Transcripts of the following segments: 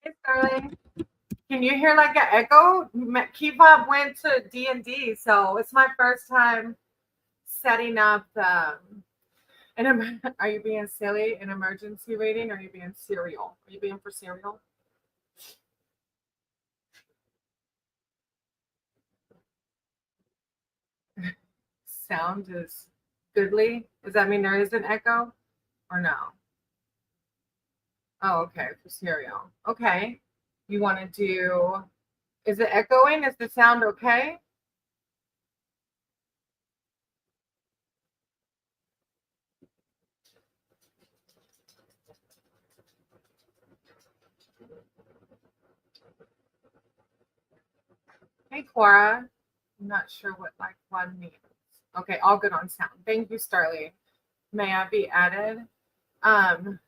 Hey, Sterling. Can you hear like an echo? Kebab went to D&D, so it's my first time setting up are you being silly? An emergency rating? Or are you being serial? Are you being for serial? Sound is goodly. Does that mean there is an echo or no? Oh, okay, for serial. Okay. You want to do, is it echoing? Is the sound okay? Hey, Cora. I'm not sure what like one means. Okay, all good on sound. Thank you, Starly. May I be added? Um,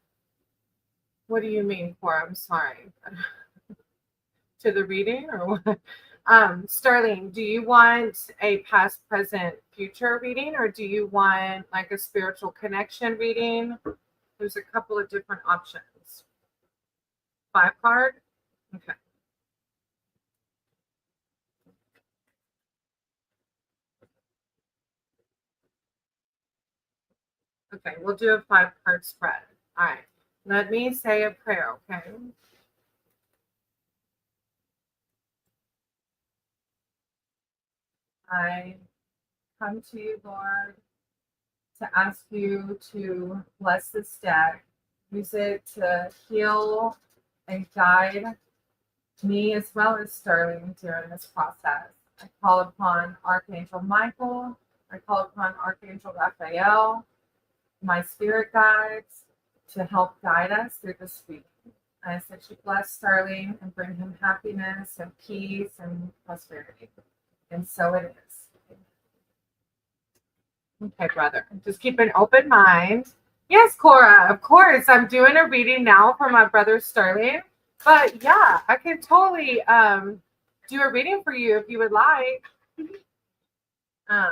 what do you mean, Cora? I'm sorry. To the reading or what? Starling, do you want a past, present, future reading, or do you want like a spiritual connection reading? There's a couple of different options. 5 card? Okay. Okay, we'll do a 5 card spread. All right. Let me say a prayer, okay? I come to you, Lord, to ask you to bless this deck, use it to heal and guide me as well as Sterling during this process. I call upon Archangel Michael, I call upon Archangel Raphael, my spirit guides, to help guide us through this week. I ask that you bless Sterling and bring him happiness and peace and prosperity. And so it is. Okay, brother. Just keep an open mind. Yes, Cora, of course. I'm doing a reading now for my brother Sterling. But yeah, I can totally do a reading for you if you would like. Um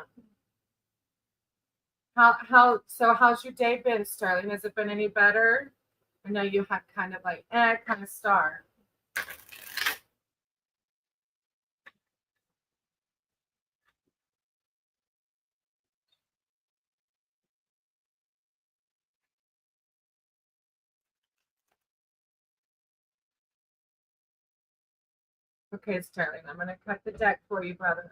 how's your day been, Sterling? Has it been any better? I know you had kind of like kind of start. Okay, Sterling, I'm gonna cut the deck for you, brother.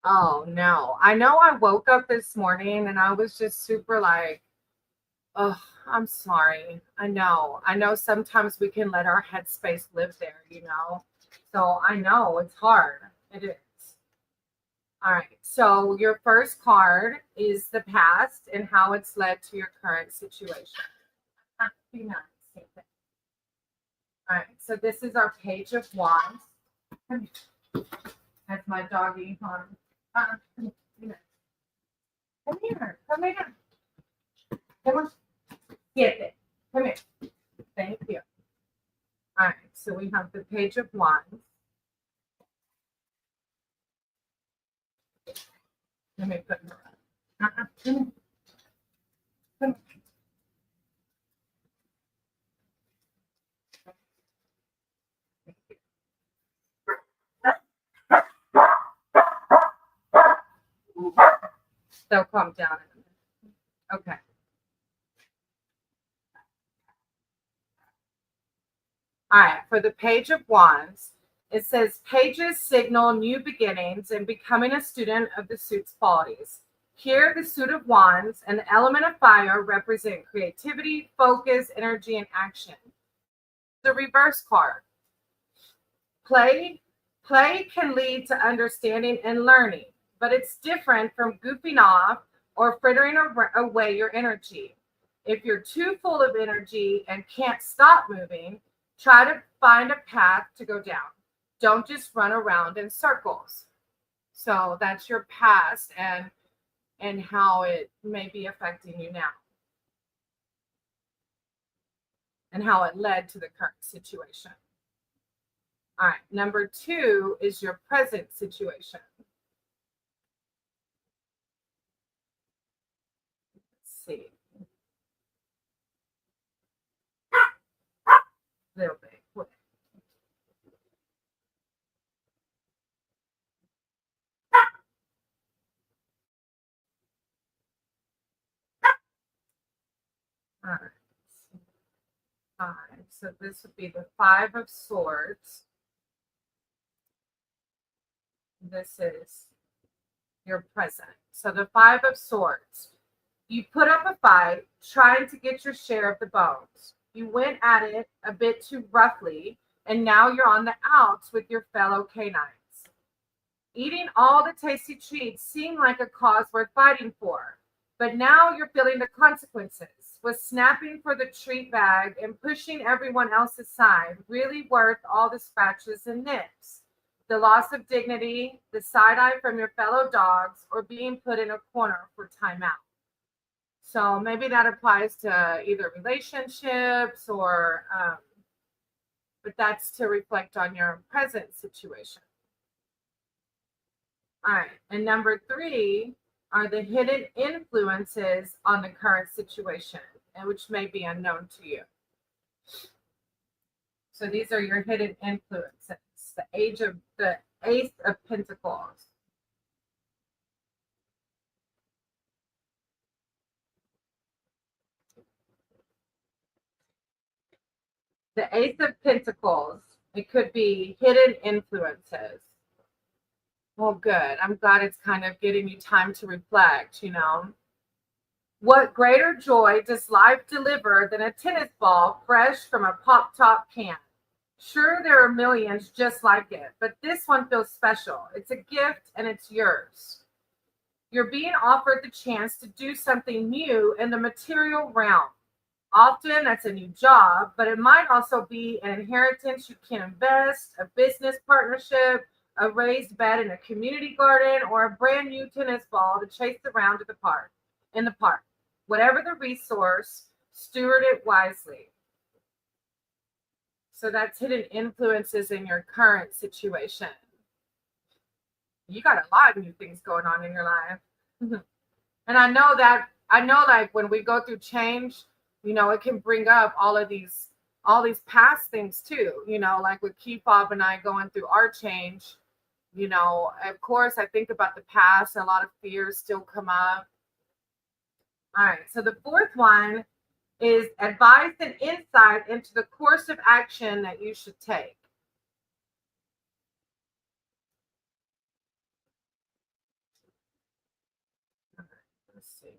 Oh no. I know I woke up this morning and I was just super like, oh, I'm sorry. I know. I know sometimes we can let our headspace live there, you know? So I know it's hard. It is. All right. So your first card is the past and how it's led to your current situation. Be nice. All right. So this is our Page of Wands. That's my doggy on. Come here. Come here. Come here. Come on. Get it. Come here. Thank you. All right. So we have the Page of Wands. Let me put her up. Come. They'll calm down in a minute. Okay. All right. For the Page of Wands, it says pages signal new beginnings and becoming a student of the suit's qualities. Here, the suit of wands and the element of fire represent creativity, focus, energy, and action. The reverse card. Play. Play can lead to understanding and learning, but it's different from goofing off or frittering away your energy. If you're too full of energy and can't stop moving, try to find a path to go down. Don't just run around in circles. So that's your past and how it may be affecting you now and how it led to the current situation. All right. Number 2 is your present situation. Let's see. Little bit. All right. 5. So this would be the 5 of Swords. This is your present. So the 5 of Swords. You put up a fight trying to get your share of the bones. You went at it a bit too roughly, and now you're on the outs with your fellow canines. Eating all the tasty treats seemed like a cause worth fighting for, but now you're feeling the consequences. Was snapping for the treat bag and pushing everyone else aside really worth all the scratches and nips? The loss of dignity, the side eye from your fellow dogs, or being put in a corner for timeout? So maybe that applies to either relationships or, but that's to reflect on your present situation. All right. And number 3 are the hidden influences on the current situation, and which may be unknown to you. So these are your hidden influences. The Ace of Pentacles. The Ace of Pentacles. It could be hidden influences. Well, good. I'm glad it's kind of getting you time to reflect, What greater joy does life deliver than a tennis ball fresh from a pop-top can? Sure, there are millions just like it, but this one feels special. It's a gift and it's yours. You're being offered the chance to do something new in the material realm. Often that's a new job, but it might also be an inheritance you can invest, a business partnership, a raised bed in a community garden, or a brand new tennis ball to chase around in the park. Whatever the resource, steward it wisely. So that's hidden influences in your current situation. You got a lot of new things going on in your life. And I know like when we go through change, it can bring up all these past things too, like with Kefab and I going through our change, of course I think about the past and a lot of fears still come up. All right. So the 4th one is advice and insight into the course of action that you should take. All right, let's see.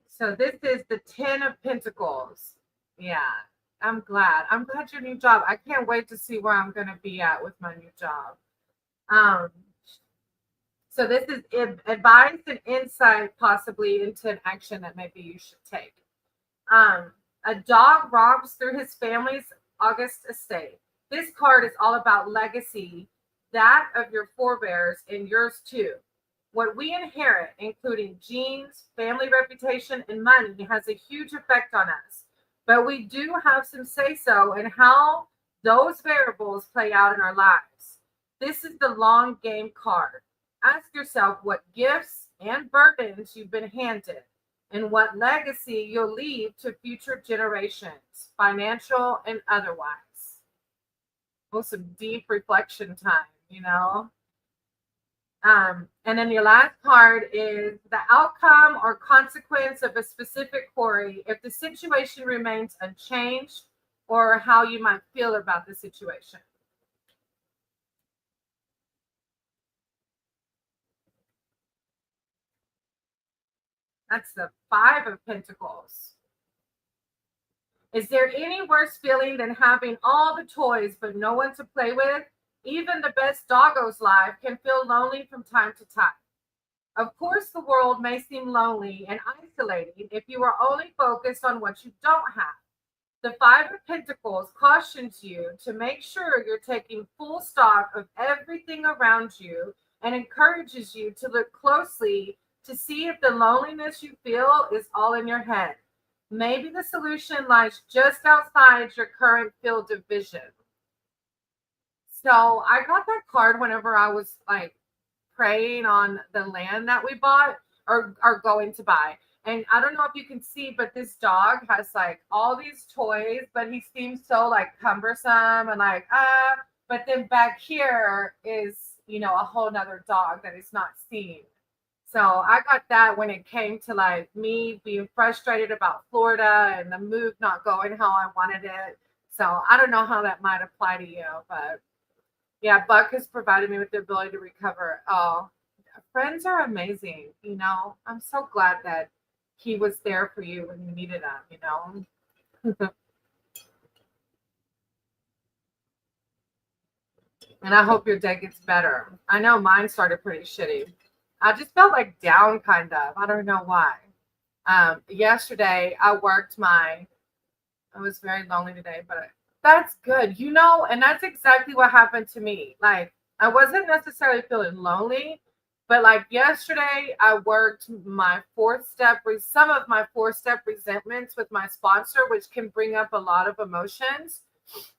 So this is the 10 of Pentacles. Yeah, I'm glad. I'm glad your new job. I can't wait to see where I'm going to be at with my new job. So this is advice and insight possibly into an action that maybe you should take. A dog romps through his family's august estate. This card is all about legacy, that of your forebears and yours too. What we inherit, including genes, family reputation, and money, has a huge effect on us. But we do have some say-so in how those variables play out in our lives. This is the long game card. Ask yourself what gifts and burdens you've been handed and what legacy you'll leave to future generations, financial and otherwise. Well, some deep reflection time, And then your last card is the outcome or consequence of a specific query if the situation remains unchanged or how you might feel about the situation. That's the 5 of Pentacles. Is there any worse feeling than having all the toys but no one to play with? Even the best doggo's life can feel lonely from time to time. Of course, the world may seem lonely and isolating if you are only focused on what you don't have. The 5 of Pentacles cautions you to make sure you're taking full stock of everything around you and encourages you to look closely to see if the loneliness you feel is all in your head. Maybe the solution lies just outside your current field of vision. So I got that card whenever I was like preying on the land that we bought or are going to buy. And I don't know if you can see, but this dog has like all these toys, but he seems so like cumbersome and like, but then back here is, a whole nother dog that is not seen. So I got that when it came to like me being frustrated about Florida and the move not going how I wanted it. So I don't know how that might apply to you, but yeah, Buck has provided me with the ability to recover. Oh, friends are amazing. I'm so glad that he was there for you when you needed him. And I hope your day gets better. I know mine started pretty shitty. I just felt like down, kind of. I don't know why. Yesterday, I was very lonely today, but that's good, and that's exactly what happened to me. Like, I wasn't necessarily feeling lonely, but like yesterday, I worked some of my fourth step resentments with my sponsor, which can bring up a lot of emotions.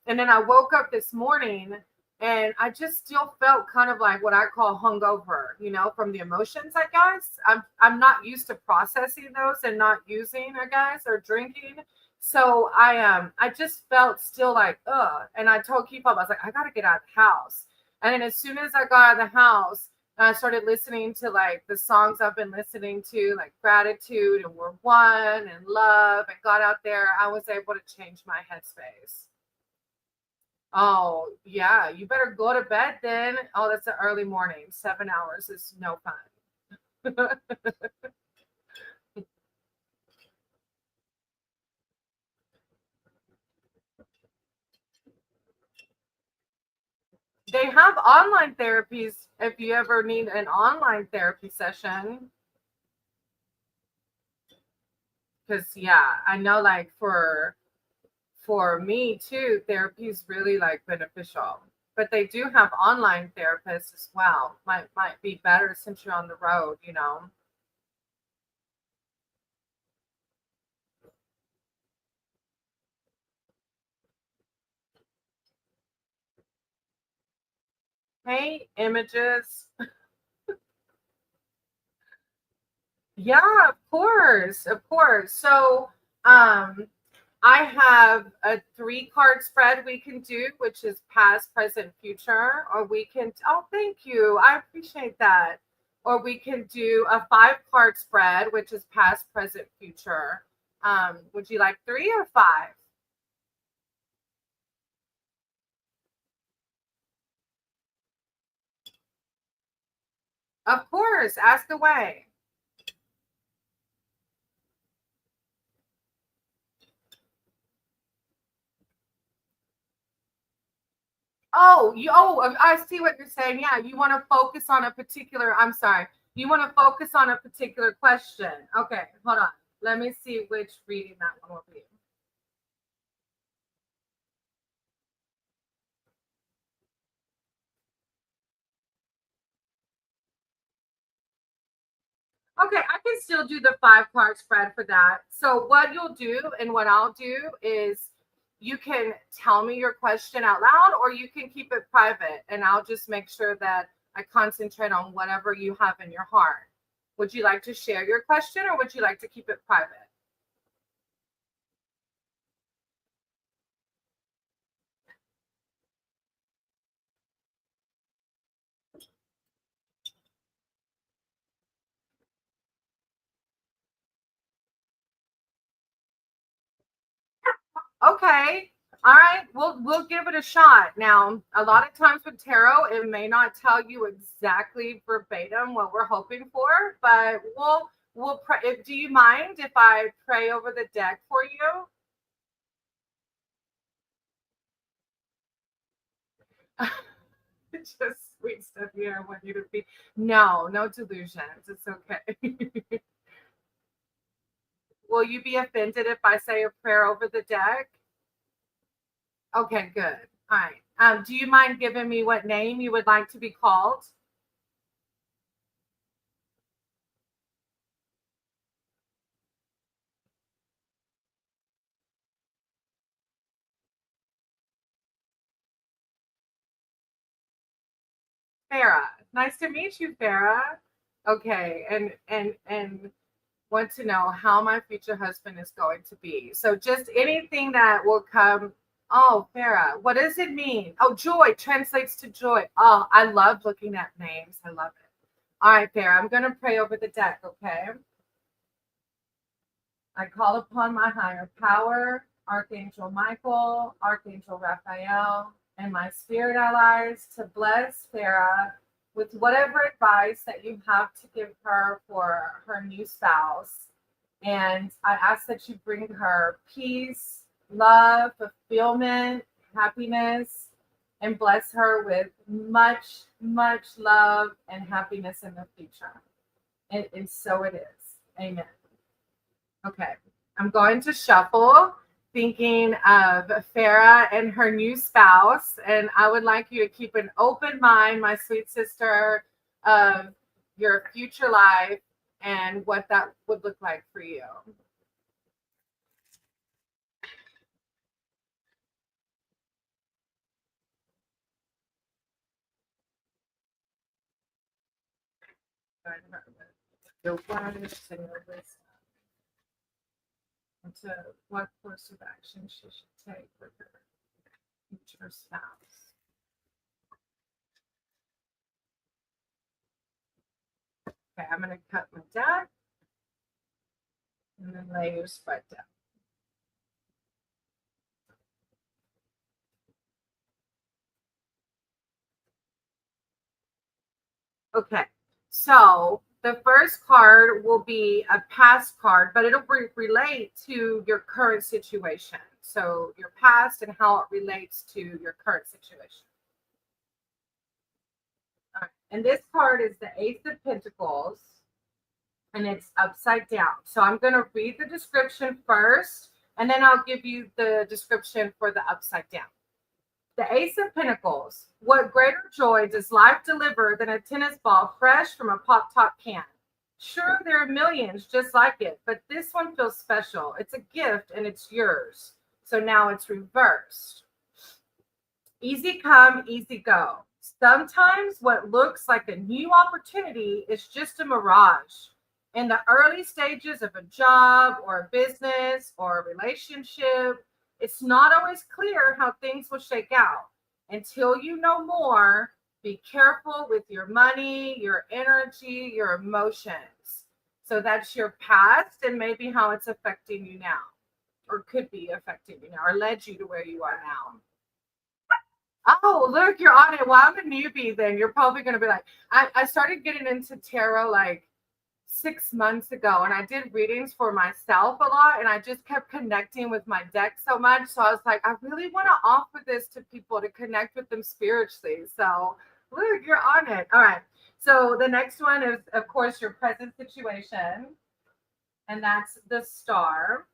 And then I woke up this morning and I just still felt kind of like what I call hungover, from the emotions, I guess. I'm not used to processing those and not using, I guess, or drinking. So I just felt still like, ugh. And I told Keep Up, I was like, I gotta get out of the house. And then as soon as I got out of the house, I started listening to like the songs I've been listening to, like Gratitude and We're One and Love, and got out there. I was able to change my headspace. Oh, yeah. You better go to bed then. Oh, that's an early morning. 7 hours is no fun. They have online therapies if you ever need an online therapy session. Because, yeah, I know like for me too, therapy is really like beneficial. But they do have online therapists as well. Might be better since you're on the road. Hey, images. Yeah, of course, of course. So, um, I have a 3 card spread we can do, which is past, present, future, or we can. Oh, thank you. I appreciate that. Or we can do a 5 card spread, which is past, present, future. Would you like 3 or 5? Of course, ask away. I see what you're saying. Yeah, you want to focus on a particular. I'm sorry. You want to focus on a particular question. Okay, hold on. Let me see which reading that one will be. Okay, I can still do the 5 card spread for that. So what you'll do and what I'll do is you can tell me your question out loud or you can keep it private and I'll just make sure that I concentrate on whatever you have in your heart. Would you like to share your question or would you like to keep it private? Okay. All right. We'll give it a shot. Now, a lot of times with tarot, it may not tell you exactly verbatim what we're hoping for, but we'll pray. Do you mind if I pray over the deck for you? Just sweet stuff here. I want you to be. No, no delusions. It's okay. Will you be offended if I say a prayer over the deck? Okay, good. All right. Do you mind giving me what name you would like to be called? Farah. Nice to meet you, Farah. Okay, and want to know how my future husband is going to be. So just anything that will come. Oh, Farah, what does it mean? Oh, joy translates to joy. Oh, I love looking at names. I love it. All right, Farah, I'm going to pray over the deck, okay? I call upon my higher power, Archangel Michael, Archangel Raphael, and my spirit allies to bless Farah with whatever advice that you have to give her for her new spouse. And I ask that you bring her peace, love, fulfillment, happiness, and bless her with much, much love and happiness in the future. And so it is. Amen. Okay, I'm going to shuffle, thinking of Farah and her new spouse, and I would like you to keep an open mind, my sweet sister, of your future life and what that would look like for you. The wise and your wisdom into what course of action she should take with her future spouse. Okay, I'm going to cut my deck and then lay your spread down. Okay, so the first card will be a past card, but it'll relate to your current situation. So your past and how it relates to your current situation. All right. And this card is the Ace of Pentacles, and it's upside down. So I'm going to read the description first, and then I'll give you the description for the upside down. The Ace of Pentacles. What greater joy does life deliver than a tennis ball fresh from a pop top can? Sure, there are millions just like it, but this one feels special. It's a gift and it's yours. So now it's reversed. Easy come, easy go. Sometimes what looks like a new opportunity is just a mirage. In the early stages of a job or a business or a relationship, it's not always clear how things will shake out. Until you know more, be careful with your money, your energy, your emotions. So that's your past and maybe how it's affecting you now, or could be affecting you now, or led you to where you are now. Oh, look, you're on it. Well, I'm a newbie then. You're probably going to be like, I started getting into tarot like 6 months ago, and I did readings for myself a lot, and I just kept connecting with my deck so much. So I was like, I really want to offer this to people to connect with them spiritually. So look, you're on it. All right. So the next one is, of course, your present situation, and that's the Star.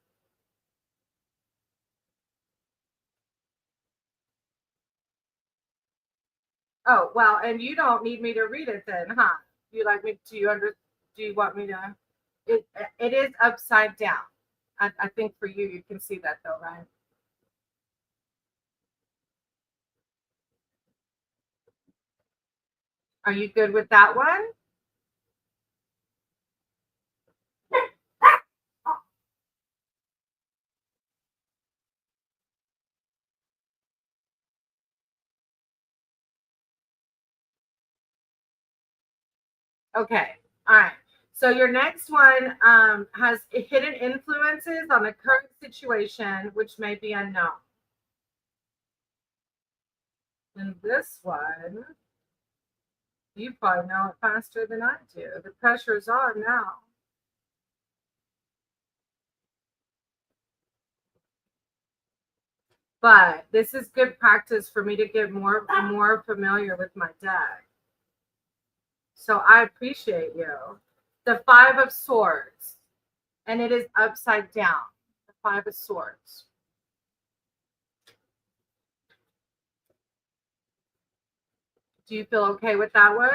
Oh, well, and you don't need me to read it then, huh? You like me? Do you want me to? It it is upside down. I think for you, you can see that though, right? Are you good with that one? Okay. All right. So your next one has hidden influences on the current situation, which may be unknown. And this one, you probably know it faster than I do. The pressure's on now. But this is good practice for me to get more familiar with my deck. So I appreciate you. The Five of Swords, and it is upside down. The Five of Swords. Do you feel okay with that one?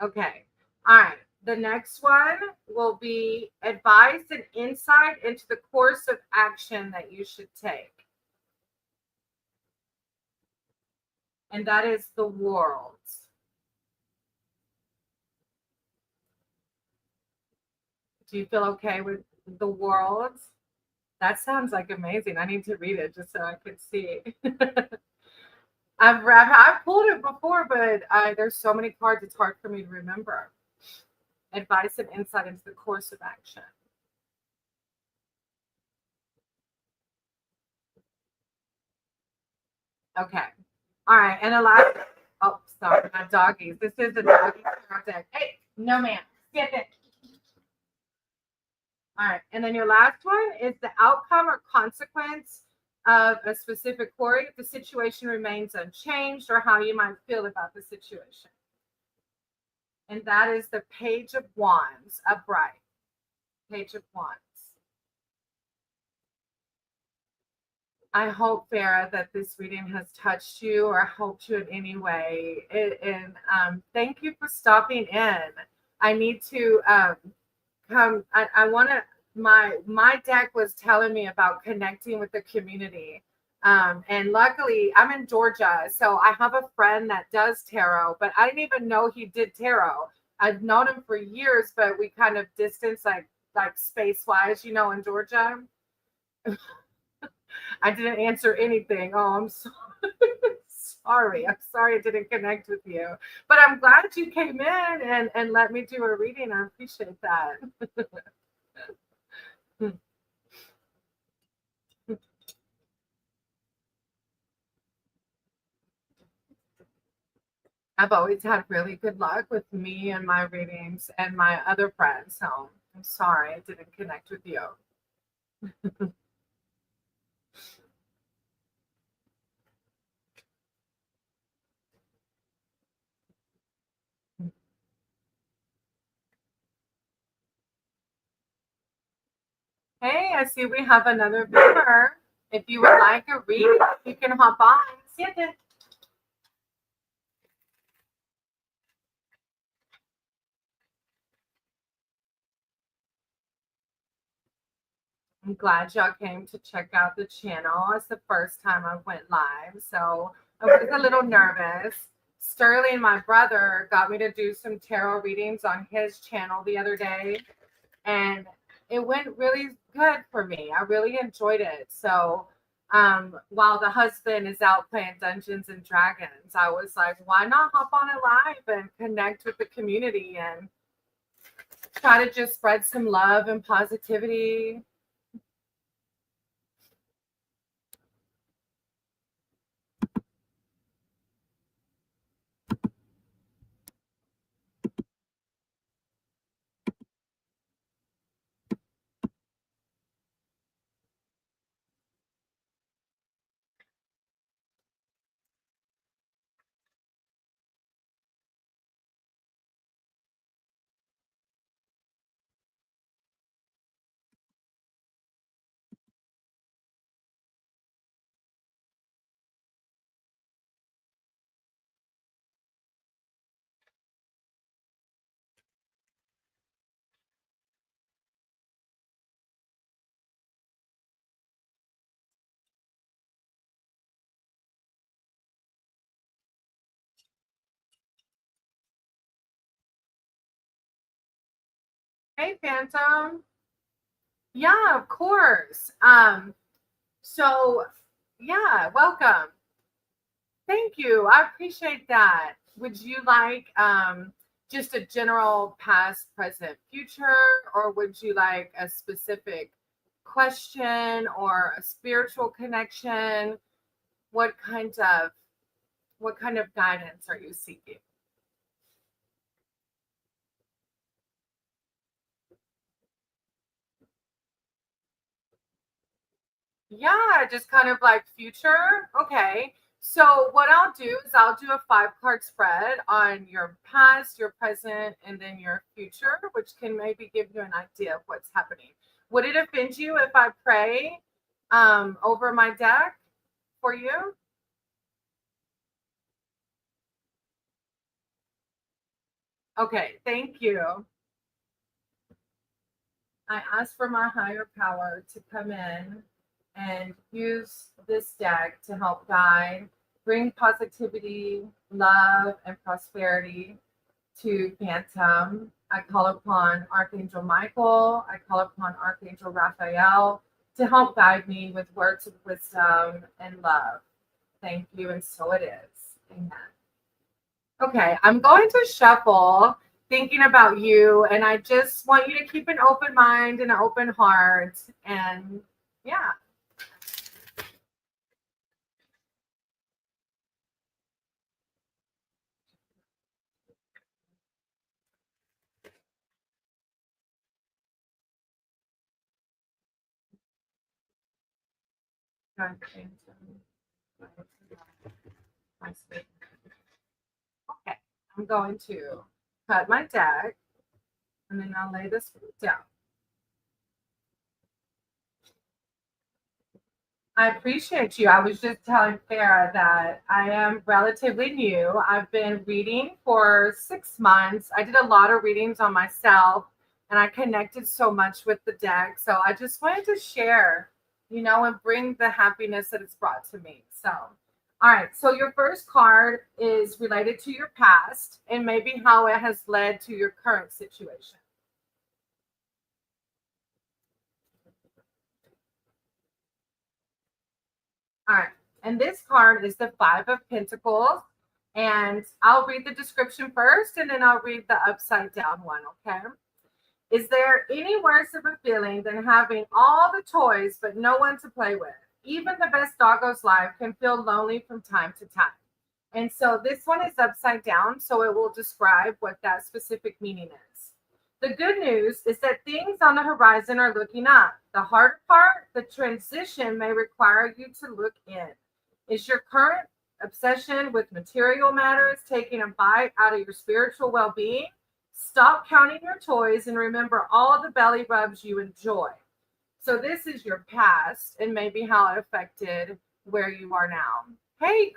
Okay. All right. The next one will be advice and insight into the course of action that you should take. And that is the world. Do you feel okay with the world? That sounds like amazing. I need to read it just so I can see. I've pulled it before, but there's so many cards, it's hard for me to remember. Advice and insight into the course of action. Okay. All right. And the last, oh, sorry, not doggies. This is the doggy deck. Hey, no, ma'am. Get it. All right. And then your last one is the outcome or consequence of a specific query if the situation remains unchanged or how you might feel about the situation. And that is the Page of Wands, upright. Page of Wands. I hope, Farah, that this reading has touched you or helped you in any way. And thank you for stopping in. I need to come. I want to. My deck was telling me about connecting with the community. And luckily, I'm in Georgia, so I have a friend that does tarot, but I didn't even know he did tarot. I've known him for years, but we kind of distanced, like space wise, in Georgia. I didn't answer anything. Oh, I'm so sorry. I'm sorry I didn't connect with you. But I'm glad you came in and let me do a reading. I appreciate that. I've always had really good luck with me and my readings and my other friends. So I'm sorry I didn't connect with you. Hey, I see we have another viewer. If you would like a read, you can hop on. Siete. I'm glad y'all came to check out the channel. It's the first time I went live, so I was a little nervous. Sterling, my brother, got me to do some tarot readings on his channel the other day, and it went really good for me. I really enjoyed it. So while the husband is out playing Dungeons and Dragons, I was like, why not hop on it live and connect with the community and try to just spread some love and positivity. Hey, Phantom. Yeah, of course. So yeah, welcome. Thank you. I appreciate that. Would you like just a general past, present, future, or would you like a specific question or a spiritual connection? What kind of guidance are you seeking? Yeah, just kind of like future. Okay. So what I'll do is I'll do a 5 card spread on your past, your present, and then your future, which can maybe give you an idea of what's happening. Would it offend you if I pray over my deck for you? Okay, thank you. I ask for my higher power to come in and use this deck to help guide, bring positivity, love, and prosperity to Phantom. I call upon Archangel Michael. I call upon Archangel Raphael to help guide me with words of wisdom and love. Thank you, and so it is. Amen. Okay, I'm going to shuffle thinking about you, and I just want you to keep an open mind and an open heart. And yeah. Okay, I'm going to cut my deck, and then I'll lay this down. I appreciate you. I was just telling Farah that I am relatively new. I've been reading for 6 months. I did a lot of readings on myself and I connected so much with the deck. So I just wanted to share, and bring the happiness that it's brought to me. So, all right. So your first card is related to your past and maybe how it has led to your current situation. All right. And this card is the Five of Pentacles. And I'll read the description first and then I'll read the upside down one, okay? Is there any worse of a feeling than having all the toys but no one to play with? Even the best doggo's life can feel lonely from time to time. And so this one is upside down, so it will describe what that specific meaning is. The good news is that things on the horizon are looking up. The hard part, the transition may require you to look in. Is your current obsession with material matters taking a bite out of your spiritual well being? Stop counting your toys and remember all the belly rubs you enjoy. So, this is your past and maybe how it affected where you are now. Hey,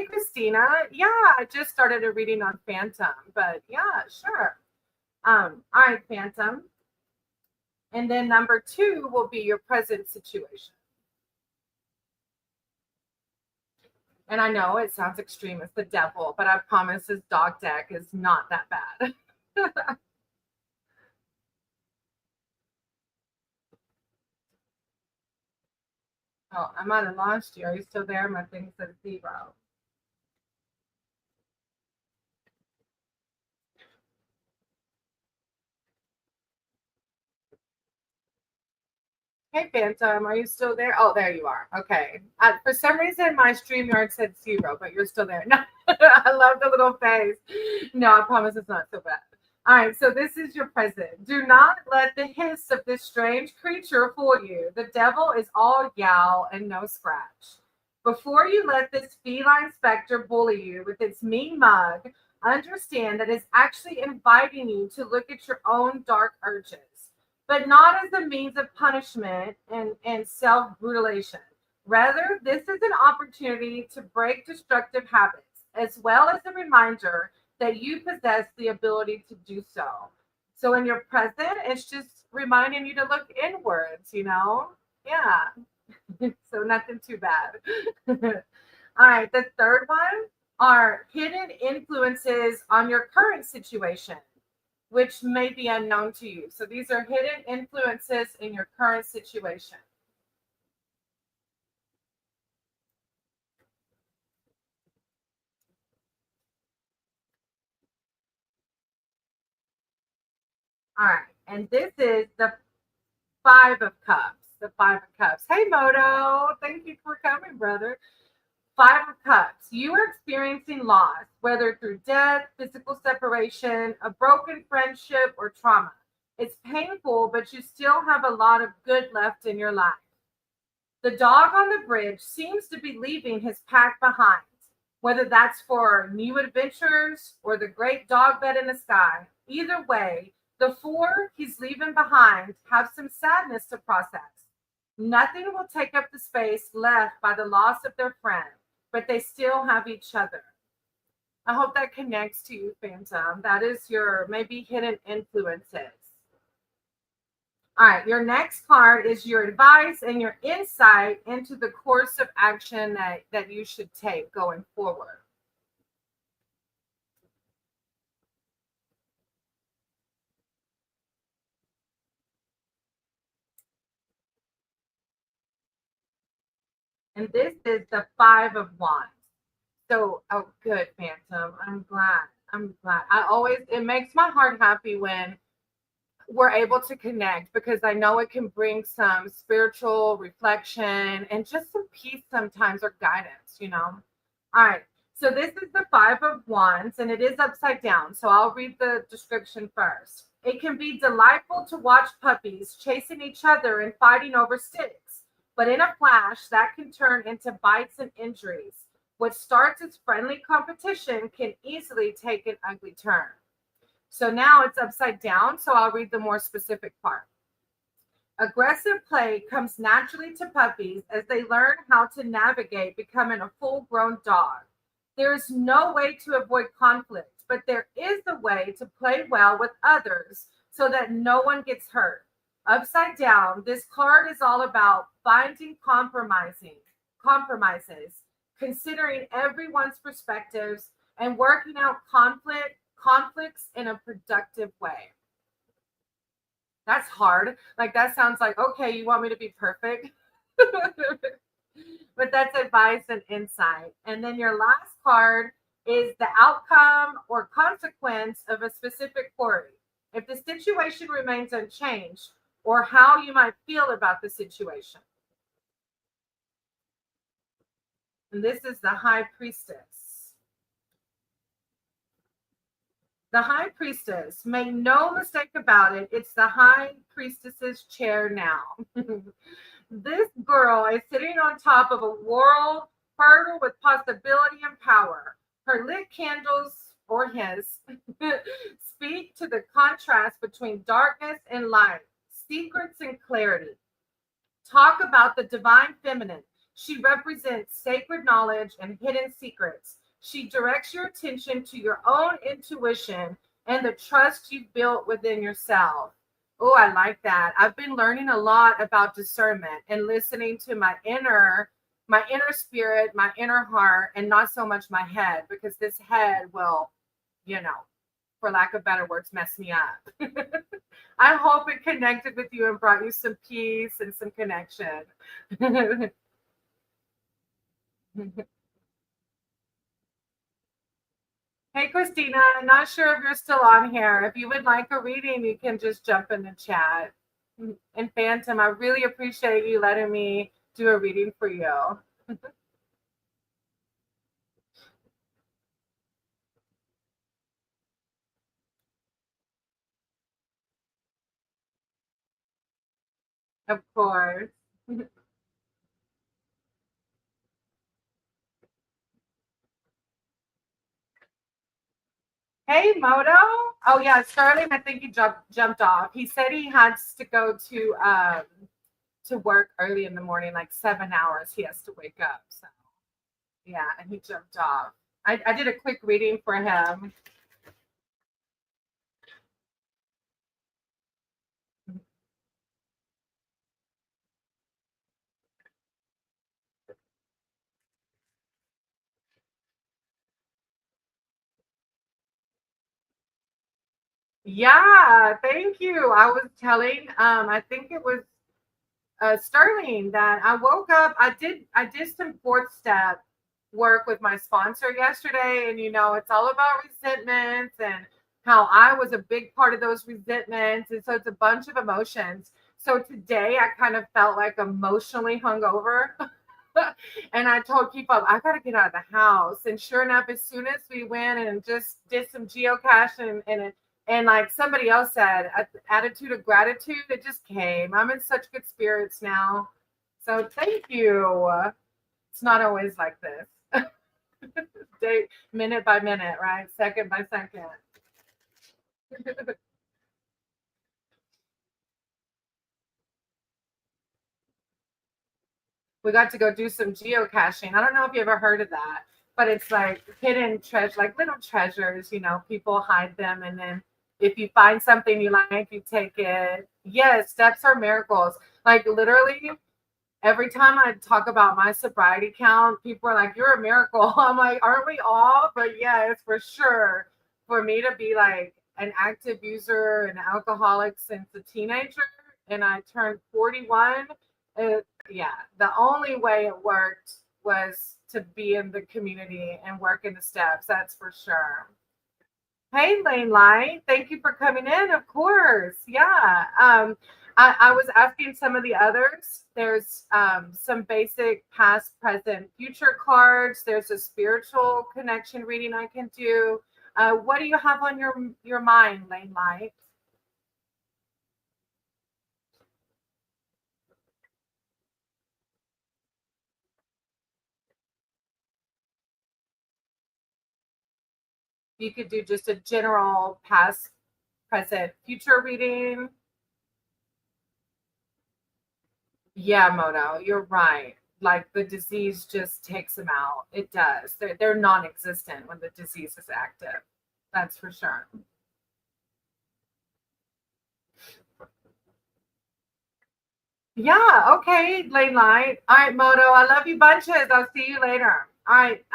Christina. Yeah, I just started a reading on Phantom, but yeah, sure. All right, Phantom. And then number two will be your present situation. And I know it sounds extreme as the devil, but I promise this dog deck is not that bad. Oh, I might have lost you. Are you still there? My thing says 0. Hey, Phantom, are you still there? Oh, there you are. Okay. For some reason, my StreamYard said 0, but you're still there. No, I love the little face. No, I promise it's not so bad. All right, so this is your present. Do not let the hiss of this strange creature fool you. The devil is all yowl and no scratch. Before you let this feline specter bully you with its mean mug, understand that it's actually inviting you to look at your own dark urges, but not as a means of punishment and self mutilation. Rather, this is an opportunity to break destructive habits, as well as a reminder that you possess the ability to do so. So, in your present, it's just reminding you to look inwards. Yeah. So, nothing too bad. All right. The third one are hidden influences on your current situation, which may be unknown to you. So these are hidden influences in your current situation. All right. And this is the Five of Cups. The Five of Cups. Hey, Moto. Thank you for coming, brother. Five of Cups. You are experiencing loss, whether through death, physical separation, a broken friendship, or trauma. It's painful, but you still have a lot of good left in your life. The dog on the bridge seems to be leaving his pack behind, whether that's for new adventures or the great dog bed in the sky. Either way, the four he's leaving behind have some sadness to process. Nothing will take up the space left by the loss of their friend, but they still have each other. I hope that connects to you, Phantom. That is your maybe hidden influences. All right, your next card is your advice and your insight into the course of action that you should take going forward. And this is the Five of Wands. So, oh, good, Phantom. I'm glad. I'm glad. It makes my heart happy when we're able to connect because I know it can bring some spiritual reflection and just some peace sometimes or guidance. All right. So this is the Five of Wands and it is upside down. So I'll read the description first. It can be delightful to watch puppies chasing each other and fighting over sticks, but in a flash, that can turn into bites and injuries. What starts as friendly competition can easily take an ugly turn. So now it's upside down. So I'll read the more specific part. Aggressive play comes naturally to puppies as they learn how to navigate becoming a full grown dog. There is no way to avoid conflict, but there is a way to play well with others so that no one gets hurt. Upside down, this card is all about finding compromises, considering everyone's perspectives, and working out conflicts in a productive way. That's hard. Like that sounds like, okay, you want me to be perfect. But that's advice and insight. And then your last card is the outcome or consequence of a specific query. If the situation remains unchanged, or how you might feel about the situation. And this is the High Priestess. The High Priestess, make no mistake about it, it's the High Priestess's chair now. This girl is sitting on top of a world fertile with possibility and power. Her lit candles, or his, speak to the contrast between darkness and light, secrets and clarity. Talk about the divine feminine. She represents sacred knowledge and hidden secrets. She directs your attention to your own intuition and the trust you've built within yourself. Oh, I like that. I've been learning a lot about discernment and listening to my inner spirit, my inner heart, and not so much my head, because this head will, you know, for lack of better words, mess me up. I hope it connected with you and brought you some peace and some connection. Hey, Christina, I'm not sure if you're still on here. If you would like a reading, you can just jump in the chat. And Phantom, I really appreciate you letting me do a reading for you. Of course. Hey, Moto. Oh yeah, Sterling. I think he jumped off. He said he has to go to work early in the morning, like 7 hours. He has to wake up. So yeah, and he jumped off. I did a quick reading for him. Yeah, thank you. I was telling, I think it was Sterling that I woke up. I did some fourth step work with my sponsor yesterday, and it's all about resentments and how I was a big part of those resentments, and so it's a bunch of emotions. So today I kind of felt like emotionally hungover. And I told people I gotta get out of the house. And sure enough, as soon as we went and just did some geocaching and like somebody else said, attitude of gratitude, it just came. I'm in such good spirits now. So thank you. It's not always like this. Day, minute by minute, right? Second by second. We got to go do some geocaching. I don't know if you ever heard of that, but it's like hidden treasure, like little treasures, people hide them. And then if you find something you like, you take it. Yes, steps are miracles. Like literally, every time I talk about my sobriety count, people are like, "You're a miracle." I'm like, "Aren't we all?" But yes, for sure. For me to be like an active user and alcoholic since a teenager, and I turned 41, yeah, the only way it worked was to be in the community and work in the steps. That's for sure. Hey, Lane Light, thank you for coming in. Of course, yeah. I was asking some of the others. There's some basic past, present, future cards. There's a spiritual connection reading I can do. What do you have on your mind, Lane Light? You could do just a general past, present, future reading. Yeah, Mono, you're right. Like the disease just takes them out. It does. They're non-existent when the disease is active. That's for sure. Yeah, okay, Lane Light. All right, Moto, I love you bunches. I'll see you later. All right,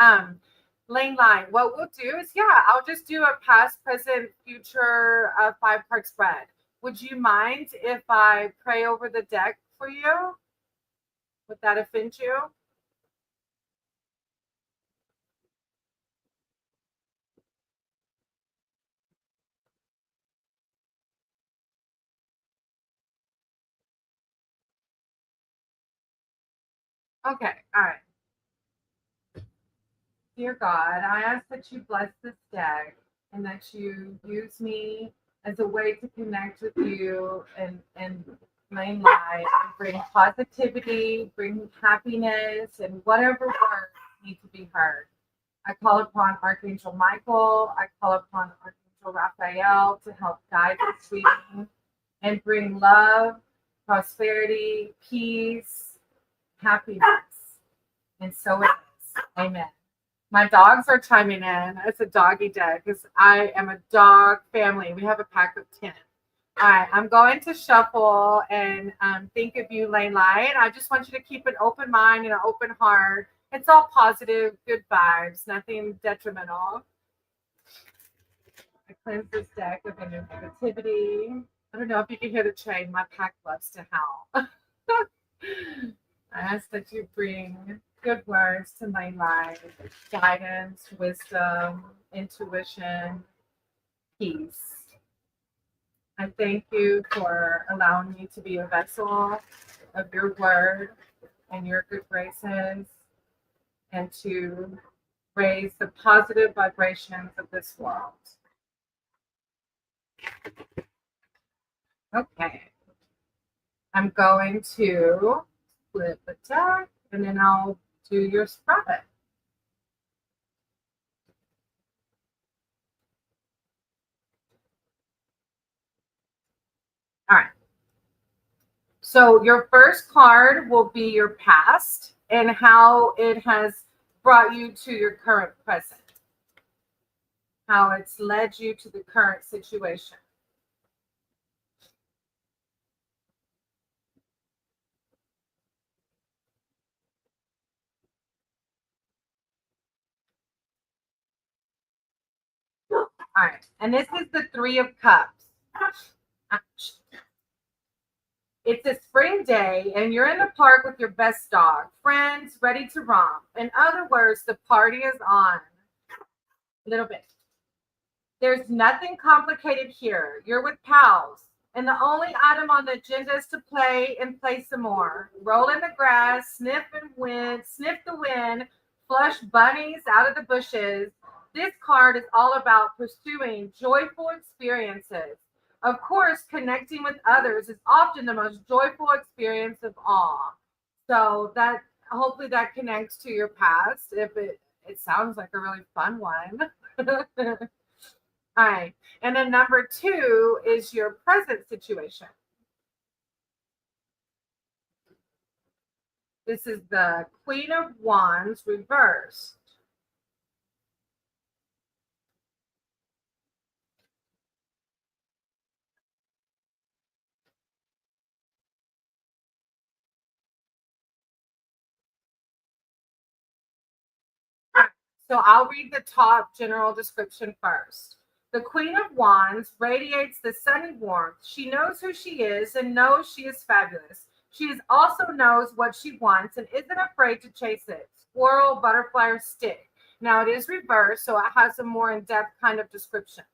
Lane Light, what we'll do is, yeah, I'll just do a past, present, future 5-card spread. Would you mind if I pray over the deck for you? Would that offend you? Okay, all right. Dear God, I ask that you bless this deck and that you use me as a way to connect with you and main light and bring positivity, bring happiness, and whatever words need to be heard. I call upon Archangel Michael. I call upon Archangel Raphael to help guide this reading and bring love, prosperity, peace, happiness. And so it is. Amen. My dogs are chiming in. It's a doggy day because I am a dog family. We have a pack of 10. All right, I'm going to shuffle and think of you, Lane Light. I just want you to keep an open mind and an open heart. It's all positive, good vibes, nothing detrimental. I cleanse this deck of any negativity. I don't know if you can hear the train. My pack loves to howl. I ask that you bring good words to my life, guidance, wisdom, intuition, peace. I thank you for allowing me to be a vessel of your word and your good graces and to raise the positive vibrations of this world. Okay. I'm going to flip the deck and then I'll do your spread. All right. So your first card will be your past and how it has brought you to your current present, how it's led you to the current situation. All right. And this is the Three of Cups. It's a spring day and you're in the park with your best dog, friends ready to romp. In other words, the party is on. A little bit. There's nothing complicated here. You're with pals. And the only item on the agenda is to play and play some more. Roll in the grass, sniff the wind, flush bunnies out of the bushes. This card is all about pursuing joyful experiences. Of course, connecting with others is often the most joyful experience of all. So that hopefully that connects to your past. If it sounds like a really fun one. All right. And then number 2 is your present situation. This is the Queen of Wands reversed. So I'll read the top general description first. The Queen of Wands radiates the sunny warmth. She knows who she is and knows she is fabulous. Also knows what she wants and isn't afraid to chase it. Squirrel, butterfly, or stick. Now it is reversed, so it has a more in-depth kind of description.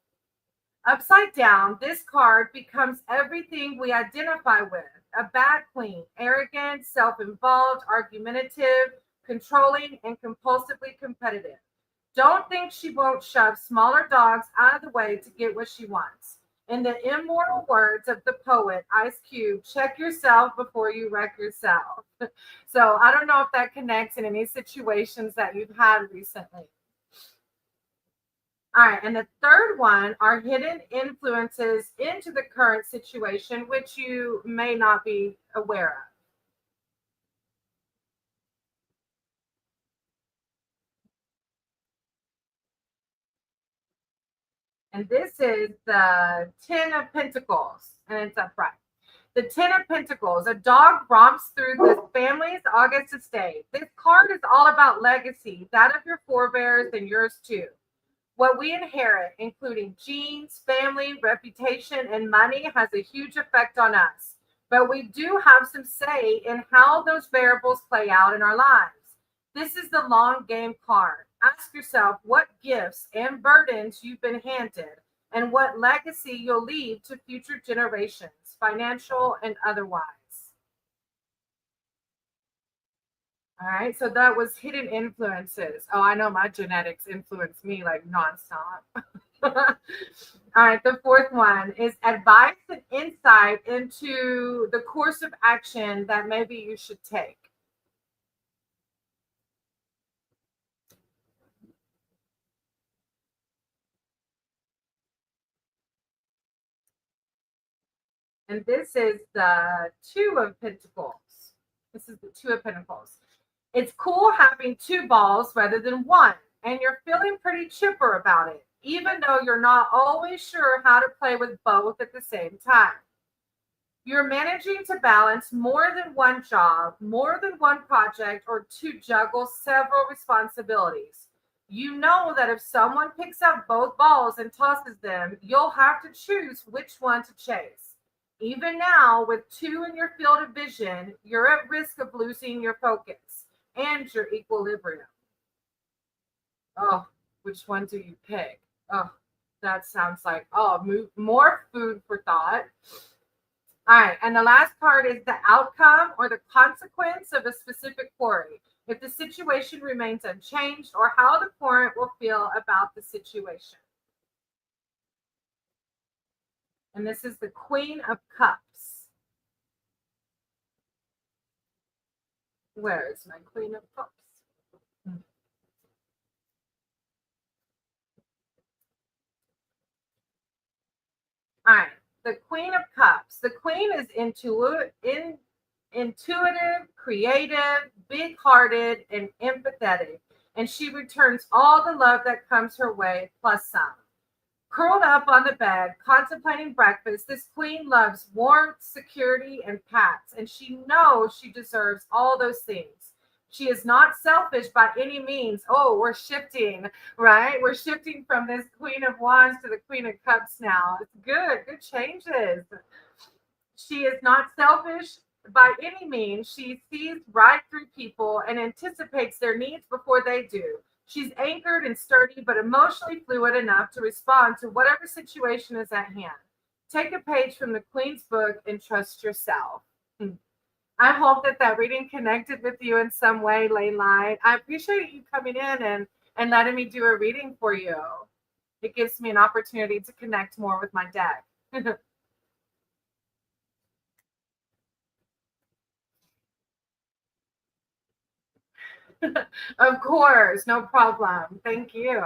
Upside down, this card becomes everything we identify with: a bad queen, arrogant, self involved, argumentative, controlling, and compulsively competitive. Don't think she won't shove smaller dogs out of the way to get what she wants. In the immortal words of the poet Ice Cube, check yourself before you wreck yourself. So I don't know if that connects in any situations that you've had recently. All right, and the third one are hidden influences into the current situation, which you may not be aware of. And this is the Ten of Pentacles, and it's upright. The Ten of Pentacles, a dog romps through the family's August estate. This card is all about legacy, that of your forebears and yours too. What we inherit, including genes, family, reputation, and money, has a huge effect on us. But we do have some say in how those variables play out in our lives. This is the long game card. Ask yourself what gifts and burdens you've been handed and what legacy you'll leave to future generations, financial and otherwise. All right, so that was hidden influences. Oh, I know my genetics influenced me like nonstop. All right, the fourth one is advice and insight into the course of action that maybe you should take. And this is the Two of Pentacles. This is the Two of Pentacles. It's cool having two balls rather than one, and you're feeling pretty chipper about it, even though you're not always sure how to play with both at the same time. You're managing to balance more than one job, more than one project, or to juggle several responsibilities. You know that if someone picks up both balls and tosses them, you'll have to choose which one to chase. Even now, with two in your field of vision, you're at risk of losing your focus and your equilibrium. Oh, which one do you pick? Oh, that sounds like, more food for thought. All right, and the last part is the outcome or the consequence of a specific query. If the situation remains unchanged, or how the parent will feel about the situation. And this is the Queen of Cups. Where is my Queen of Cups? All right, the Queen of Cups. The Queen is intuitive, creative, big hearted, and empathetic. And she returns all the love that comes her way, plus some. Curled up on the bed, contemplating breakfast, this queen loves warmth, security, and pats, and she knows she deserves all those things. She is not selfish by any means. Oh, we're shifting, right? We're shifting from this Queen of Wands to the Queen of Cups now. It's good, good changes. She is not selfish by any means. She sees right through people and anticipates their needs before they do. She's anchored and sturdy, but emotionally fluid enough to respond to whatever situation is at hand. Take a page from the Queen's book and trust yourself. I hope that that reading connected with you in some way, Layline. I appreciate you coming in and letting me do a reading for you. It gives me an opportunity to connect more with my deck. Of course, no problem. Thank you.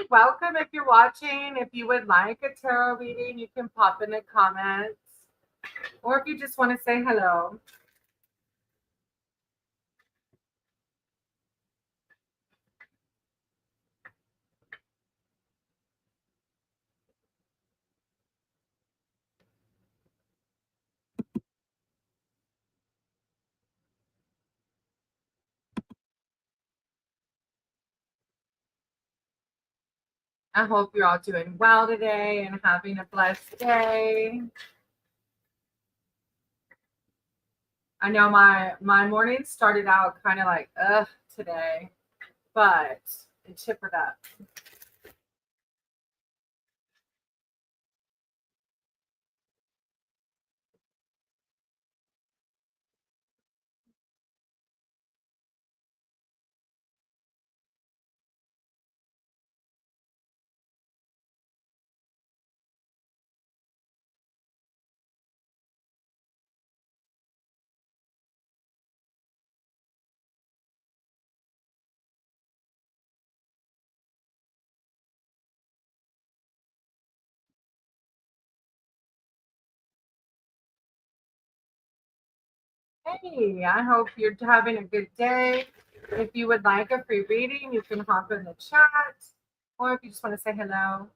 welcome if you're watching. If you would like a tarot reading, you can pop in the comments. Or if you just want to say hello. I hope you're all doing well today and having a blessed day. I know my morning started out kind of like today, but it chippered up. Hey, I hope you're having a good day. If you would like a free reading, you can hop in the chat, or if you just want to say hello.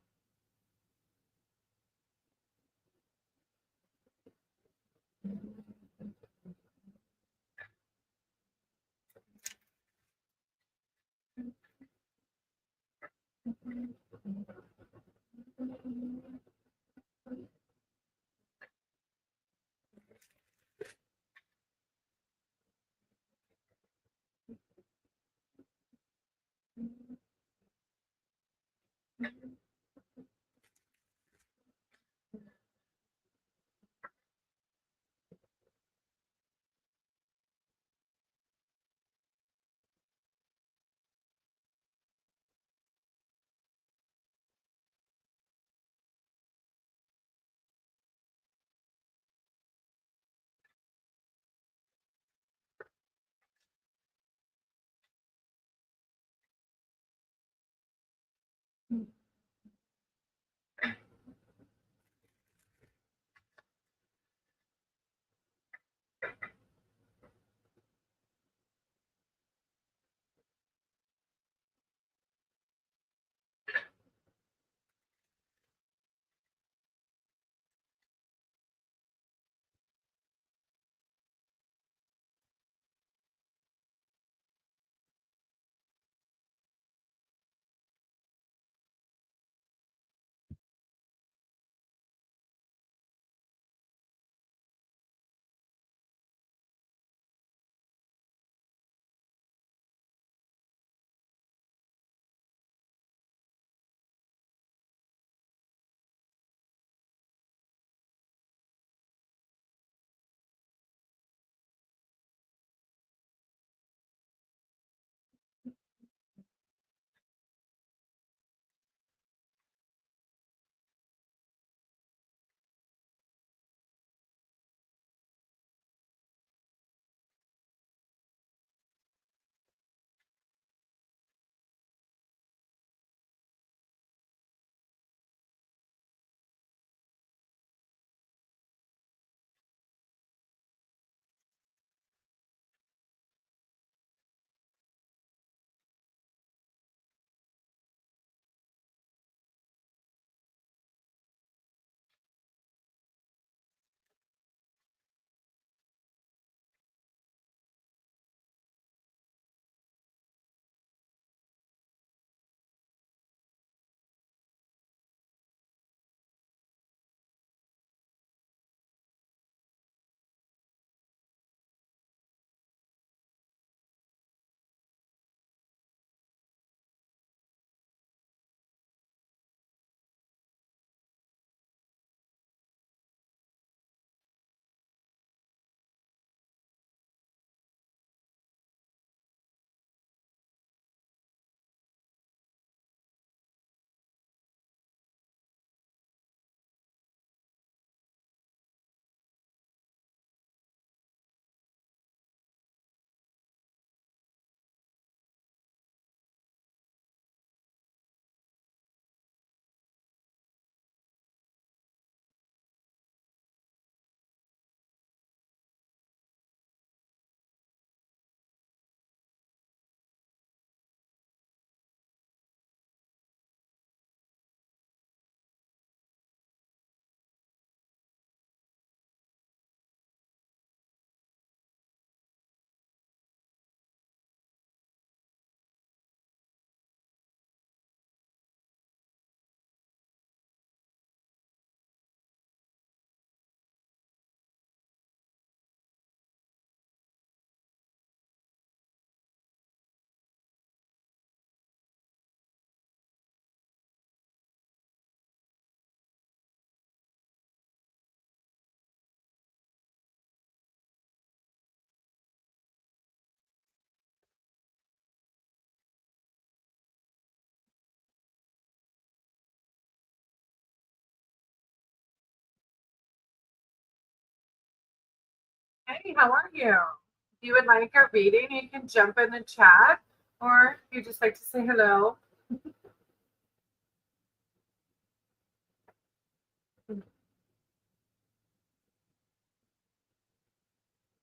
Hey, how are you? If you would like a reading, you can jump in the chat, or if you just like to say hello.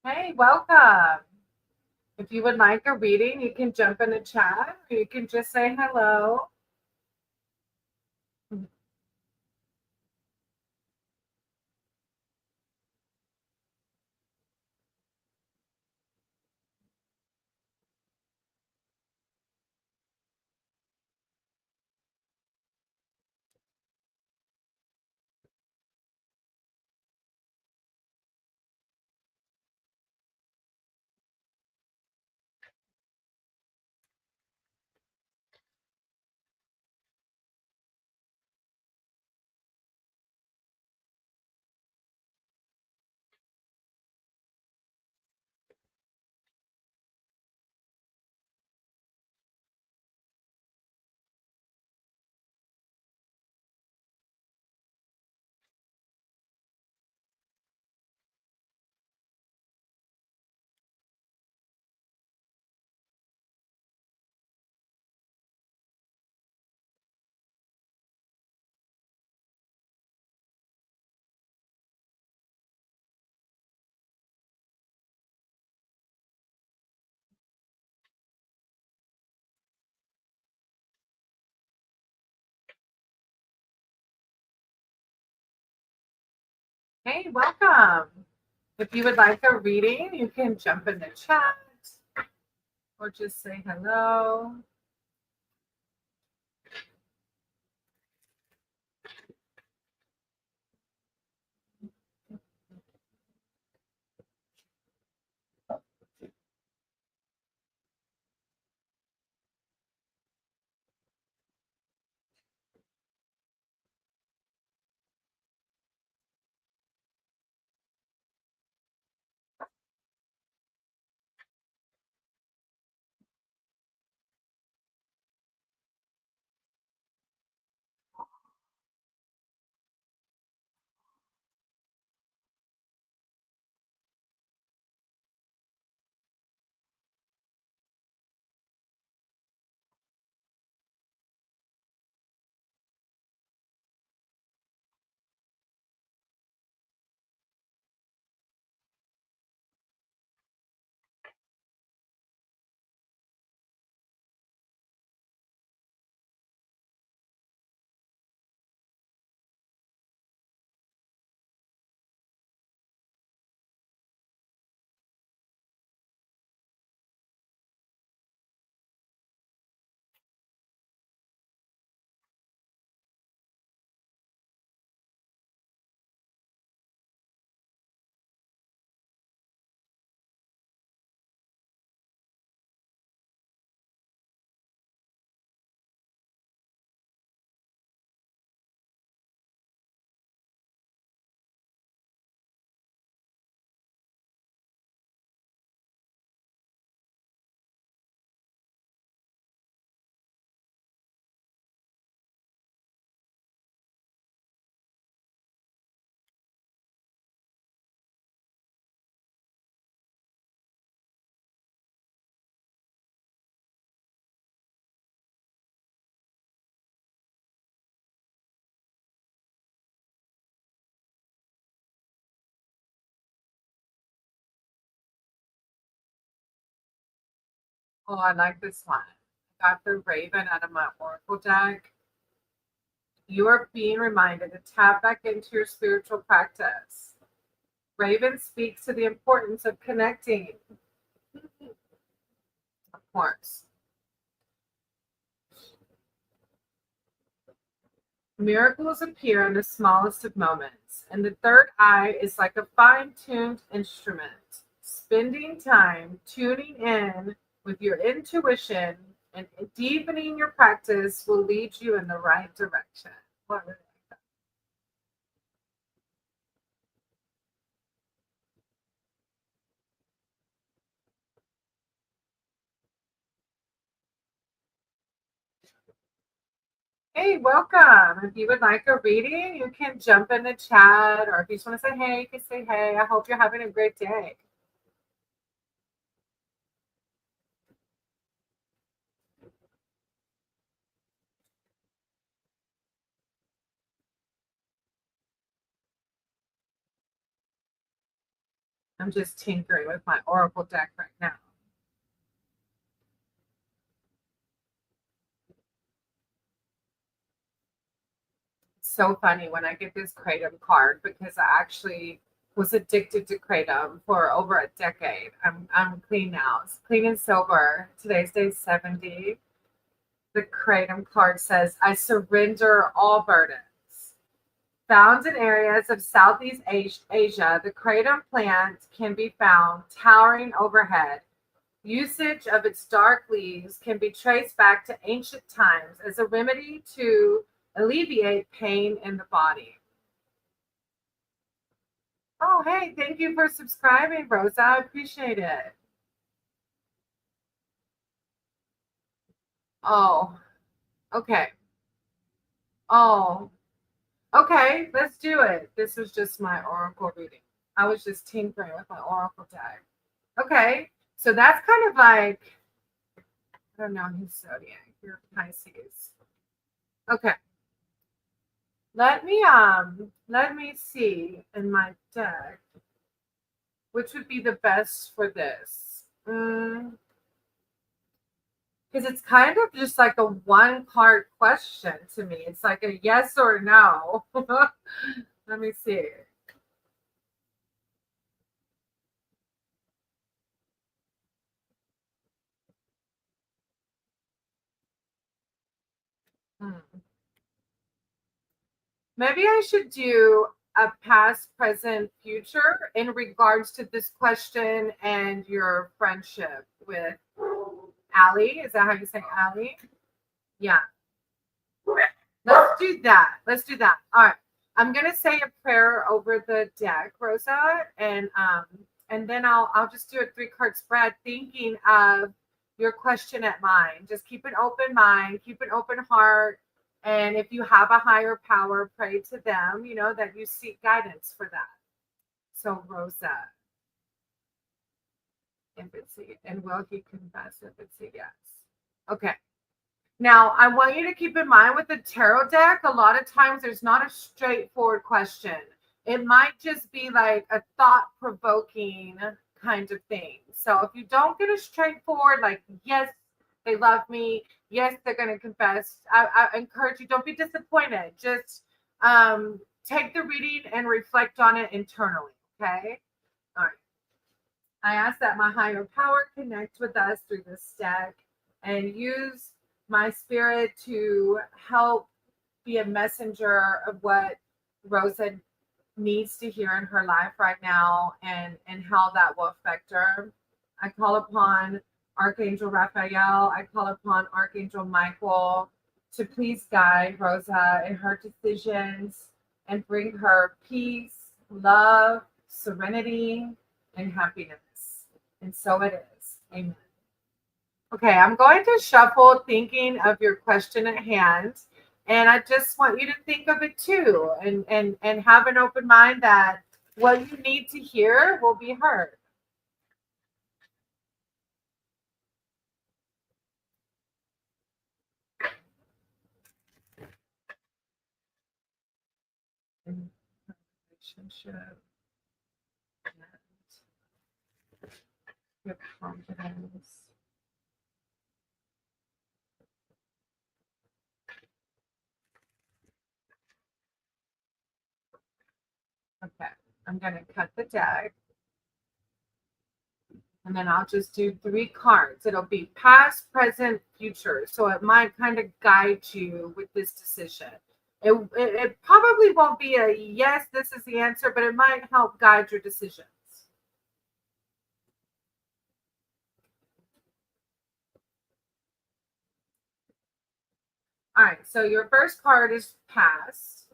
Hey, welcome. If you would like a reading, you can jump in the chat, or you can just say hello. Hey, welcome. If you would like a reading, you can jump in the chat, or just say hello. Oh, I like this one. I got the Raven out of my Oracle deck. You are being reminded to tap back into your spiritual practice. Raven speaks to the importance of connecting, of course. Miracles appear in the smallest of moments, and the third eye is like a fine tuned instrument. Spending time tuning in with your intuition and deepening your practice will lead you in the right direction. What really Hey, welcome. If you would like a reading, you can jump in the chat, or if you just want to say hey, you can say hey. I hope you're having a great day. I'm just tinkering with my oracle deck right now. It's so funny when I get this Kratom card because I actually was addicted to Kratom for over a decade. I'm clean now. It's clean and sober. Today's day 70. The Kratom card says, I surrender all burdens. Found in areas of Southeast Asia, the kratom plant can be found towering overhead. Usage of its dark leaves can be traced back to ancient times as a remedy to alleviate pain in the body. Oh, hey, thank you for subscribing, Rosa. I appreciate it. Oh, okay. Oh, okay, let's do it. This was just my oracle reading. I was just tinkering with my oracle deck. Okay, so that's kind of like, I don't know his zodiac. You're Pisces. Okay. Let me see in my deck which would be the best for this. Because it's kind of just like a one card question to me. It's like a yes or no. Let me see. Maybe I should do a past, present, future in regards to this question and your friendship with Allie. Is that how you say Allie? Yeah. Let's do that. Let's do that. All right. I'm gonna say a prayer over the deck, Rosa, and then I'll just do a 3-card spread, thinking of your question at mind. Just keep an open mind, keep an open heart, and if you have a higher power, pray to them. You know that you seek guidance for that. So, Rosa, if it's and will he confess if it's a yes? Okay. Now, I want you to keep in mind with the tarot deck, a lot of times there's not a straightforward question. It might just be like a thought provoking kind of thing. So if you don't get a straightforward, like, yes, they love me, yes, they're going to confess, I encourage you, don't be disappointed. Just take the reading and reflect on it internally. Okay. All right. I ask that my higher power connect with us through this deck and use my spirit to help be a messenger of what Rosa needs to hear in her life right now and how that will affect her. I call upon Archangel Raphael. I call upon Archangel Michael to please guide Rosa in her decisions and bring her peace, love, serenity, and happiness. And so it is. Amen. Okay, I'm going to shuffle thinking of your question at hand. And I just want you to think of it too and have an open mind that what you need to hear will be heard. In relationship and your confidence. Okay, I'm going to cut the deck. And then I'll just do 3 cards. It'll be past, present, future. So it might kind of guide you with this decision. It probably won't be a yes, this is the answer, but it might help guide your decisions. All right, so your first card is past.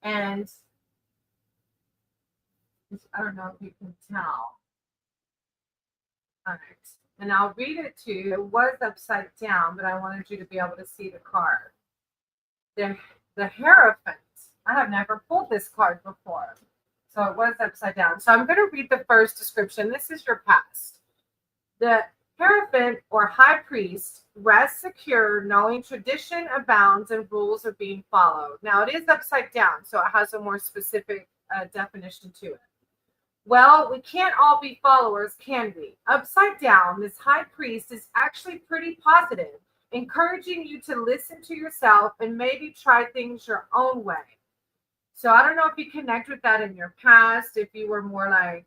And I don't know if you can tell. All right. And I'll read it to you. It was upside down, but I wanted you to be able to see the card. The Hierophant. I have never pulled this card before. So it was upside down. So I'm going to read the first description. This is your past. The Hierophant or High Priest rests secure, knowing tradition abounds and rules are being followed. Now it is upside down, so it has a more specific definition to it. Well, we can't all be followers, can we? Upside down, this high priest is actually pretty positive, encouraging you to listen to yourself and maybe try things your own way. So I don't know if you connect with that in your past, if you were more like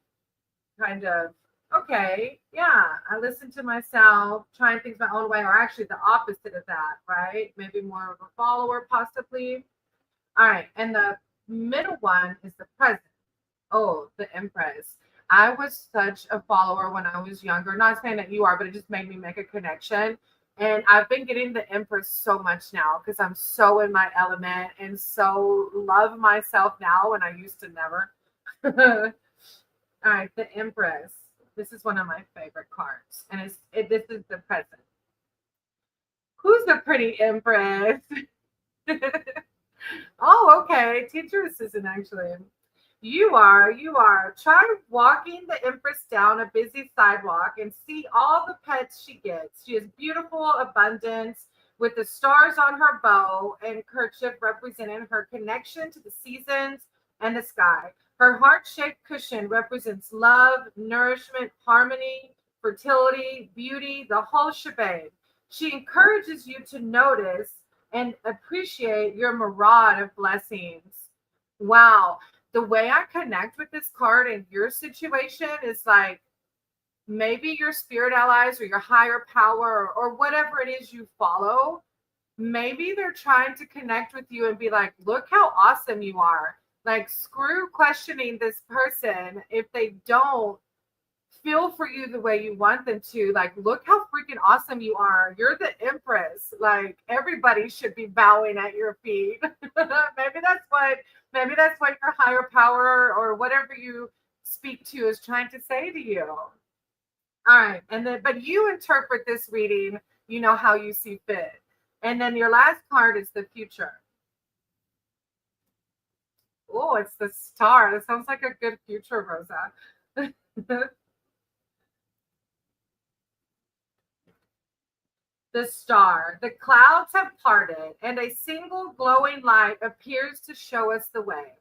kind of, okay, yeah, I listen to myself, trying things my own way, or actually the opposite of that, right? Maybe more of a follower, possibly. All right. And the middle one is the present. Oh, the Empress. I was such a follower when I was younger. Not saying that you are, but it just made me make a connection. And I've been getting the Empress so much now because I'm so in my element and so love myself now when I used to never. All right, the Empress. This is one of my favorite cards, and this is the present. Who's the pretty Empress? Oh, okay. Teacher assistant, actually. You are. Try walking the Empress down a busy sidewalk and see all the pets she gets. She has beautiful abundance with the stars on her bow and kerchief representing her connection to the seasons and the sky. Her heart-shaped cushion represents love, nourishment, harmony, fertility, beauty, the whole shebang. She encourages you to notice and appreciate your mirage of blessings. Wow, the way I connect with this card in your situation is like maybe your spirit allies or your higher power or whatever it is you follow. Maybe they're trying to connect with you and be like, look how awesome you are. Like, screw questioning this person if they don't feel for you the way you want them to. Like, look how freaking awesome you are. You're the Empress. Like, everybody should be bowing at your feet. Maybe that's what your higher power or whatever you speak to is trying to say to you. All right. And then but you interpret this reading, you know, how you see fit. And then your last card is the future. Oh, it's the star. That sounds like a good future, Rosa. The star. The clouds have parted, and a single glowing light appears to show us the way.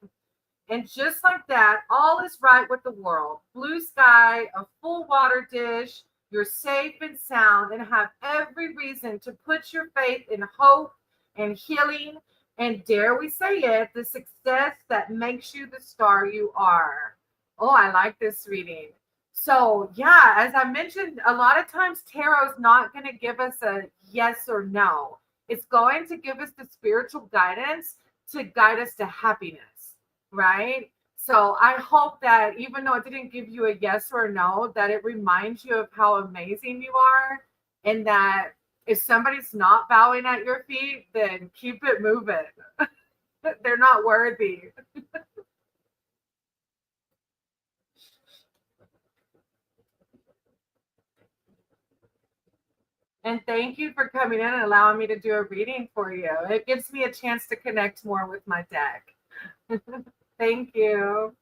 And just like that, all is right with the world. Blue sky, a full water dish, you're safe and sound, and have every reason to put your faith in hope and healing, and dare we say it, the success that makes you the star you are. Oh, I like this reading. So, yeah, as I mentioned, a lot of times tarot is not going to give us a yes or no. It's going to give us the spiritual guidance to guide us to happiness, right? So I hope that even though it didn't give you a yes or no, that it reminds you of how amazing you are, and that if somebody's not bowing at your feet, then keep it moving. They're not worthy. And thank you for coming in and allowing me to do a reading for you. It gives me a chance to connect more with my deck. Thank you.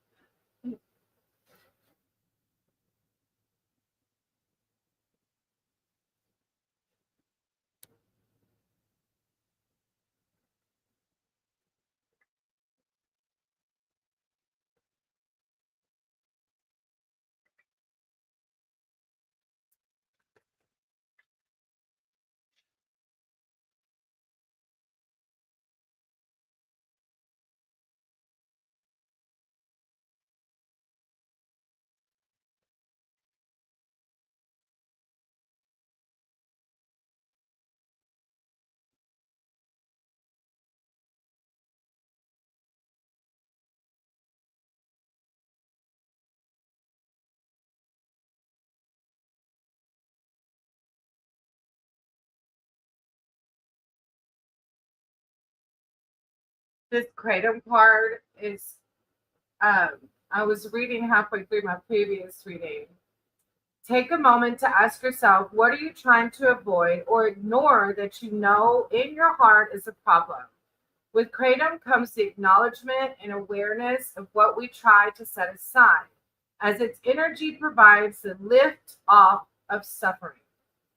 This kratom card is, um, I was reading halfway through my previous reading. Take a moment to ask yourself, what are you trying to avoid or ignore that you know in your heart is a problem? With kratom comes the acknowledgement and awareness of what we try to set aside, as its energy provides the lift off of suffering.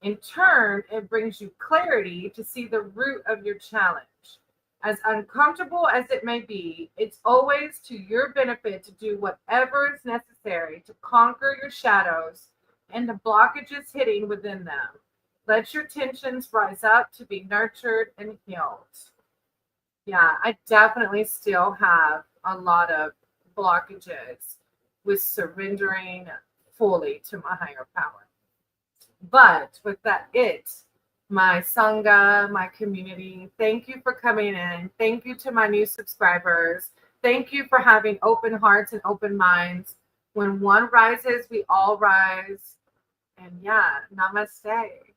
In turn, it brings you clarity to see the root of your challenge. As uncomfortable as it may be, it's always to your benefit to do whatever is necessary to conquer your shadows and the blockages hidden within them. Let your tensions rise up to be nurtured and healed. Yeah, I definitely still have a lot of blockages with surrendering fully to my higher power. But with that, my Sangha, my community, thank you for coming in. Thank you to my new subscribers. Thank you for having open hearts and open minds. When one rises, we all rise. And yeah, namaste.